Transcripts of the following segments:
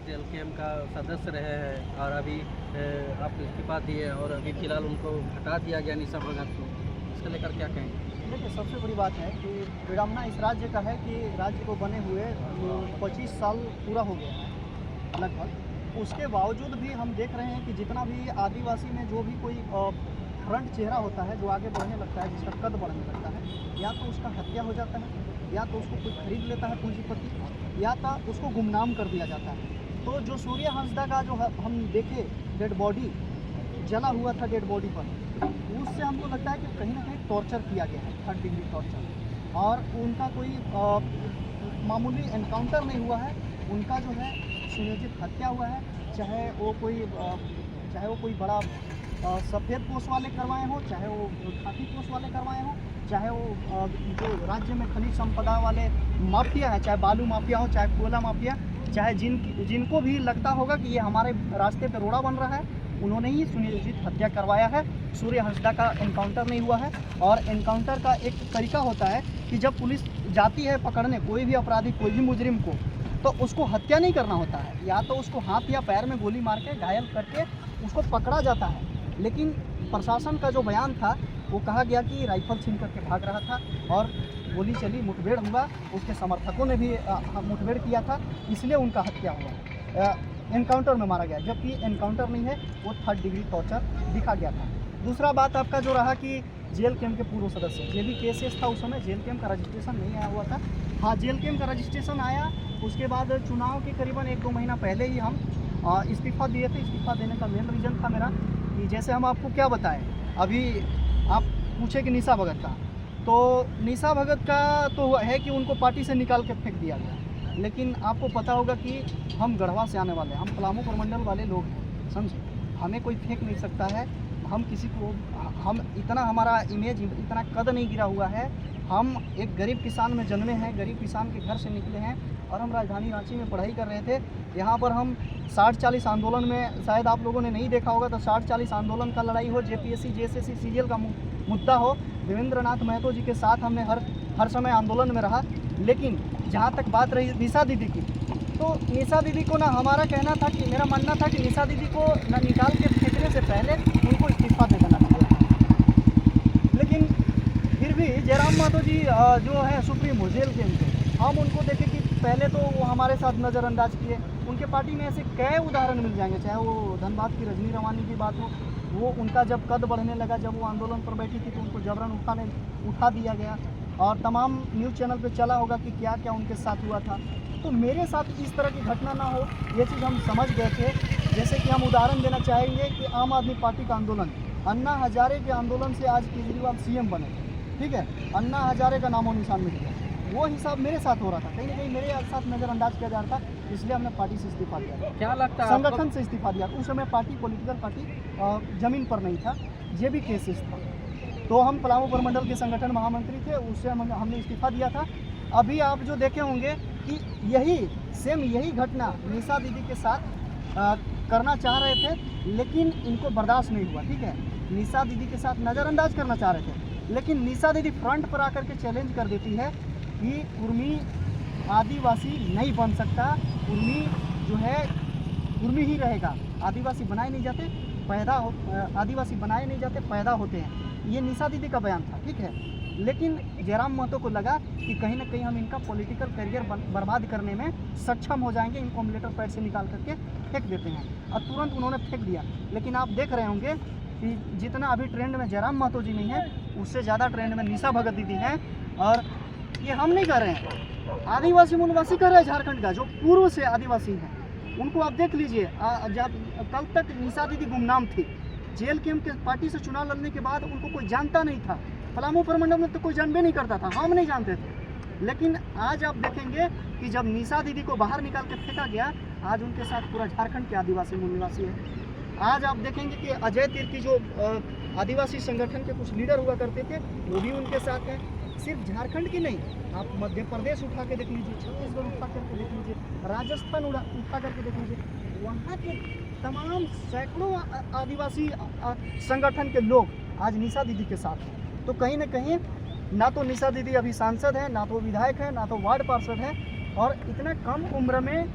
JLKM का सदस्य रहे हैं और अभी आप इस्तीफा दिए और अभी फिलहाल उनको हटा दिया गया निशा भगत को, इसको लेकर क्या कहेंगे? देखिए, सबसे बड़ी बात है कि विडम्बना इस राज्य का है कि राज्य को बने हुए 25 साल पूरा हो गया है लगभग। उसके बावजूद भी हम देख रहे हैं कि जितना भी आदिवासी में जो भी कोई फ्रंट चेहरा होता है जो आगे बढ़ने लगता है, जिसका कद बढ़ने लगता है, या तो उसका हत्या हो जाता है, या तो उसको कोई खरीद लेता है पूंजीपति, या तो उसको गुमनाम कर दिया जाता है। तो जो सूर्य हंसदा का जो हम देखे डेड बॉडी जला हुआ था, डेड बॉडी पर, उससे हमको लगता है कि कहीं ना कहीं टॉर्चर किया गया है, 3rd डिग्री टॉर्चर, और उनका कोई मामूली एनकाउंटर नहीं हुआ है, उनका जो है सुनियोजित हत्या हुआ है। चाहे वो कोई बड़ा सफ़ेद पोस्ट वाले करवाए हों, चाहे वो खाकी पोस्ट वाले करवाए हों, चाहे वो जो राज्य में खनिज संपदा वाले माफिया हैं, चाहे बालू माफिया हो, चाहे कोयला माफिया, चाहे जिनको भी लगता होगा कि ये हमारे रास्ते पे रोड़ा बन रहा है, उन्होंने ही सुनियोजित हत्या करवाया है। सूर्य हंसदा का एनकाउंटर नहीं हुआ है। और एनकाउंटर का एक तरीका होता है कि जब पुलिस जाती है पकड़ने कोई भी अपराधी, कोई भी मुजरिम को, तो उसको हत्या नहीं करना होता है, या तो उसको हाथ या पैर में गोली मार के घायल करके उसको पकड़ा जाता है। लेकिन प्रशासन का जो बयान था वो कहा गया कि राइफल छीन करके भाग रहा था और गोली चली, मुठभेड़ हुआ, उसके समर्थकों ने भी मुठभेड़ किया था, इसलिए उनका हत्या हुआ, एनकाउंटर में मारा गया, जबकि एनकाउंटर नहीं है, वो 3rd डिग्री टॉर्चर दिखा गया था। दूसरा बात आपका जो रहा कि जेएलकेएम के पूर्व सदस्य, ये भी केसेस था, उस समय जेएलकेएम का रजिस्ट्रेशन नहीं आया हुआ था। हाँ, जेएलकेएम का रजिस्ट्रेशन आया, उसके बाद चुनाव के करीबन 1-2 महीना पहले ही हम इस्तीफा दिए थे। इस्तीफा देने का मेन रीज़न था मेरा कि जैसे हम आपको क्या बताएं, अभी आप पूछे कि निशा भगत का, तो निशा भगत का तो है कि उनको पार्टी से निकाल के फेंक दिया गया, लेकिन आपको पता होगा कि हम गढ़वा से आने वाले हैं, हम पलामू प्रमंडल वाले लोग हैं, समझे, हमें कोई फेंक नहीं सकता है। हम किसी को, हम इतना, हमारा इमेज इतना कद नहीं गिरा हुआ है। हम एक गरीब किसान में जन्मे हैं, गरीब किसान के घर से निकले हैं, और हम राजधानी रांची में पढ़ाई कर रहे थे। यहाँ पर हम 60-40 आंदोलन में, शायद आप लोगों ने नहीं देखा होगा, तो 60-40 आंदोलन का लड़ाई हो, जेपीएससी जेएसएससी सीजीएल का मुद्दा हो, देवेंद्र नाथ महतो जी के साथ हमने हर समय आंदोलन में रहा। लेकिन जहाँ तक बात रही निशा दीदी की, तो निशा दीदी को ना, हमारा कहना था कि, मेरा मानना था कि निशा दीदी को ना निकाल के फेंकने से पहले उनको इस्तीफा दे देना चाहिए। लेकिन फिर भी जयराम महतो जी जो है सुप्रीमो जेएलकेएम के, हम उनको देखें कि पहले तो वो हमारे साथ नज़रअंदाज किए। उनके पार्टी में ऐसे कई उदाहरण मिल जाएंगे, चाहे वो धनबाद की रजनी रवानी की बात हो, वो उनका जब कद बढ़ने लगा, जब वो आंदोलन पर बैठी थी, तो उनको जबरन उठा दिया गया, और तमाम न्यूज़ चैनल पे चला होगा कि क्या क्या उनके साथ हुआ था। तो मेरे साथ इस तरह की घटना ना हो, ये चीज़ हम समझ गए थे। जैसे कि हम उदाहरण देना चाहेंगे कि आम आदमी पार्टी का आंदोलन, अन्ना हजारे के आंदोलन से आज केजरीवाल सीएम बने, ठीक है, अन्ना हजारे का नामो निशान मिल गया। वो हिसाब मेरे साथ हो रहा था, कहीं ना कहीं मेरे साथ नज़रअंदाज किया जा रहा था, इसलिए हमने पार्टी से इस्तीफा दिया। क्या लगता है, संगठन से इस्तीफा दिया। उस समय पार्टी, पॉलिटिकल पार्टी ज़मीन पर नहीं था, ये भी केसेस था। तो हम पलामू प्रमंडल के संगठन महामंत्री थे, उससे हमने इस्तीफा दिया था। अभी आप जो देखे होंगे कि यही घटना निशा दीदी के साथ करना चाह रहे थे, लेकिन इनको बर्दाश्त नहीं हुआ, ठीक है। निशा दीदी के साथ नज़रअंदाज करना चाह रहे थे, लेकिन निशा दीदी फ्रंट पर आकर के चैलेंज कर देती है कि कुर्मी आदिवासी नहीं बन सकता, कुर्मी जो है कुर्मी ही रहेगा, आदिवासी बनाए नहीं जाते, आदिवासी बनाए नहीं जाते, पैदा होते हैं। ये निशा दीदी का बयान था, ठीक है। लेकिन जयराम महतो को लगा कि कहीं ना कहीं हम इनका पॉलिटिकल करियर बर्बाद करने में सक्षम हो जाएंगे, इनको हम लेटर पैड से निकाल करके फेंक देते हैं, और तुरंत उन्होंने फेंक दिया। लेकिन आप देख रहे होंगे कि जितना अभी ट्रेंड में जयराम महतो जी नहीं है, उससे ज़्यादा ट्रेंड में निशा भगत दीदी हैं। और ये हम नहीं कर रहे हैं, आदिवासी मूलवासी कर रहे हैं, झारखंड का जो पूर्व से आदिवासी हैं, उनको आप देख लीजिए। जब कल तक निशा दीदी गुमनाम थी, जेएलकेएम के पार्टी से चुनाव लड़ने के बाद उनको कोई जानता नहीं था, पलामू प्रमंडल में तो कोई जानबे नहीं करता था, हम नहीं जानते थे। लेकिन आज आप देखेंगे कि जब निशा दीदी को बाहर निकाल के फेंका गया, आज उनके साथ पूरा झारखंड के आदिवासी मूल निवासी है। आज आप देखेंगे कि अजय तिर्की जो आदिवासी संगठन के कुछ लीडर हुआ करते थे, वो भी उनके साथ हैं। सिर्फ झारखंड की नहीं, आप मध्य प्रदेश उठा के देख लीजिए, छत्तीसगढ़ उठा करके देख लीजिए, राजस्थान उठा करके देख लीजिए, वहाँ के तमाम सैकड़ों आदिवासी संगठन के लोग आज निशा दीदी के साथ हैं। तो कहीं ना कहीं ना तो निशा दीदी अभी सांसद है, ना तो विधायक है, ना तो वार्ड पार्षद है, और इतना कम उम्र में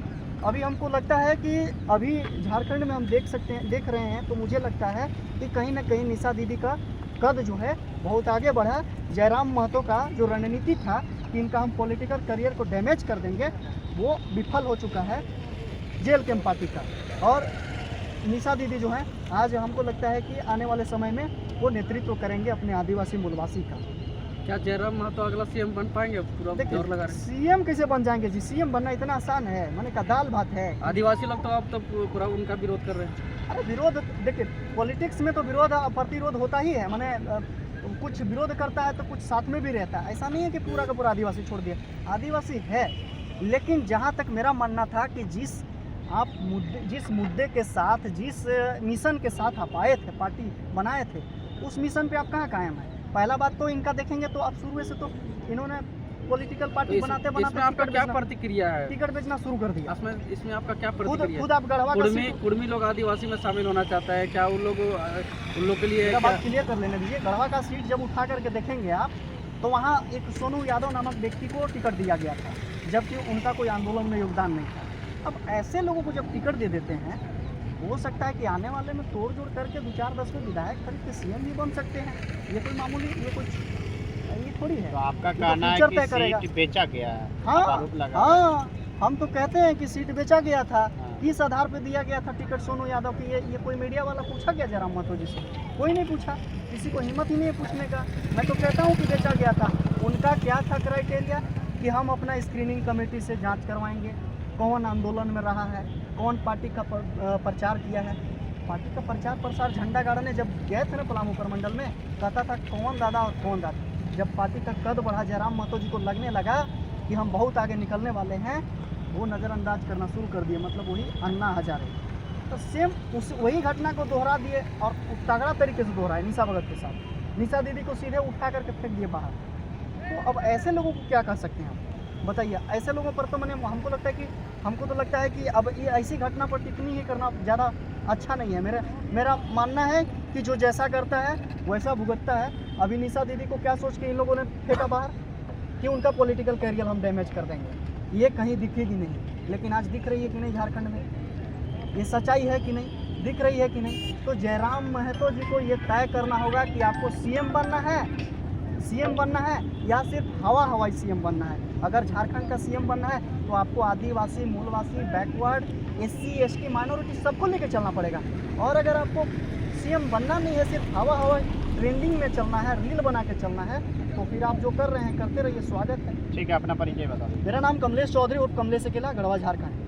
अभी हमको लगता है कि अभी झारखंड में हम देख रहे हैं, तो मुझे लगता है कि कहीं ना कहीं निशा दीदी का कद जो है बहुत आगे बढ़ा। जयराम महतो का जो रणनीति था कि इनका हम पॉलिटिकल करियर को डैमेज कर देंगे, वो विफल हो चुका है जेल कैंप पार्टी का। और निशा दीदी जो है आज हमको लगता है कि आने वाले समय में वो नेतृत्व करेंगे अपने आदिवासी मूलवासी का। क्या जयराम महतो अगला सीएम बन पाएंगे? पूरा जोर लगा रहे हैं। सीएम कैसे बन जाएंगे जी? सीएम बनना इतना आसान है, मैंने कहा दाल भात है। आदिवासी लोग तो अब तो पूरा उनका विरोध कर रहे हैं। अरे विरोध, देखिए पॉलिटिक्स में तो विरोध प्रतिरोध होता ही है, माने कुछ विरोध करता है तो कुछ साथ में भी रहता है। ऐसा नहीं है कि पूरा का पूरा आदिवासी छोड़ दिया, आदिवासी है। लेकिन जहाँ तक मेरा मानना था कि जिस मुद्दे के साथ, जिस मिशन के साथ आप आए थे, पार्टी बनाए थे, उस मिशन पे आप कहाँ कायम है? पहला बात तो इनका देखेंगे तो आप शुरू से तो इन्होंने पॉलिटिकल पार्टी बनाते इसमें आपका क्या प्रतिक्रिया है? टिकट बेचना शुरू कर दिया। इसमें आपका क्या प्रतिक्रिया? खुद आप गढ़वा कुर्मी लोग आदिवासी में शामिल होना चाहता है क्या? उन लोग के लिए बात क्लियर कर लेने दीजिए। गढ़वा का सीट जब उठा करके देखेंगे आप, तो वहाँ एक सोनू यादव नामक व्यक्ति को टिकट दिया गया था, जबकि उनका कोई आंदोलन में योगदान नहीं था। अब ऐसे लोगों को जब टिकट दे देते हैं, हो सकता है कि आने वाले में तोड़ जोड़ करके 2-4-10 को विधायक खरीद के सीएम भी बन सकते हैं। ये कोई मामूली, ये थोड़ी है। तो आपका कहना है कि सीट बेचा गया है? हाँ, हम तो कहते हैं कि सीट बेचा गया था। किस आधार पे दिया गया था टिकट सोनू यादव की? ये कोई मीडिया वाला पूछा गया जयराम महतो जी से? कोई नहीं पूछा, किसी को हिम्मत ही नहीं है पूछने का। मैं तो कहता हूँ कि बेचा गया था। उनका क्या था क्राइटेरिया कि हम अपना स्क्रीनिंग कमेटी से जाँच करवाएंगे, कौन आंदोलन में रहा है, कौन पार्टी का प्रचार किया है। पार्टी का प्रचार प्रसार झंडा गाड़ने जब गए थे ना पलामू प्रमंडल में, कहता था कौन दादा और कौन दादा। जब पार्टी का कद बढ़ा, जयराम महतो जी को लगने लगा कि हम बहुत आगे निकलने वाले हैं, वो नज़रअंदाज करना शुरू कर दिए। मतलब वही अन्ना हजारे, तो सेम वही घटना को दोहरा दिए और तगड़ा तरीके से दोहराए निशा भगत के साथ। निशा दीदी को सीधे उठा करके फेंक दिए बाहर। तो अब ऐसे लोगों को क्या कह सकते हैं हम, बताइए? ऐसे लोगों पर तो हमको लगता है कि अब ये ऐसी घटना पर टिप्पणी ही करना ज़्यादा अच्छा नहीं है। मेरा मानना है कि जो जैसा करता है वैसा भुगतता है। अभी निशा दीदी को क्या सोच के इन लोगों ने फेंका बाहर कि उनका पॉलिटिकल कैरियर हम डैमेज कर देंगे, ये कहीं दिखेगी नहीं। लेकिन आज दिख रही है कि नहीं झारखंड में? ये सच्चाई है कि नहीं? दिख रही है कि नहीं? तो जयराम महतो जी को ये तय करना होगा कि आपको सीएम बनना है या सिर्फ हवाई सीएम बनना है। अगर झारखंड का सीएम बनना है तो आपको आदिवासी, मूलवासी, बैकवर्ड, SC ST माइनॉरिटी सबको लेकर चलना पड़ेगा। और अगर आपको सीएम बनना नहीं है, सिर्फ हवाई ट्रेंडिंग में चलना है, रील बना के चलना है, तो फिर आप जो कर रहे हैं करते रहिए, स्वागत है। ठीक है, अपना परिचय बता दो। मेरा नाम कमलेश चौधरी उर्फ कमलेश अकेला, गढ़वा झारखंड।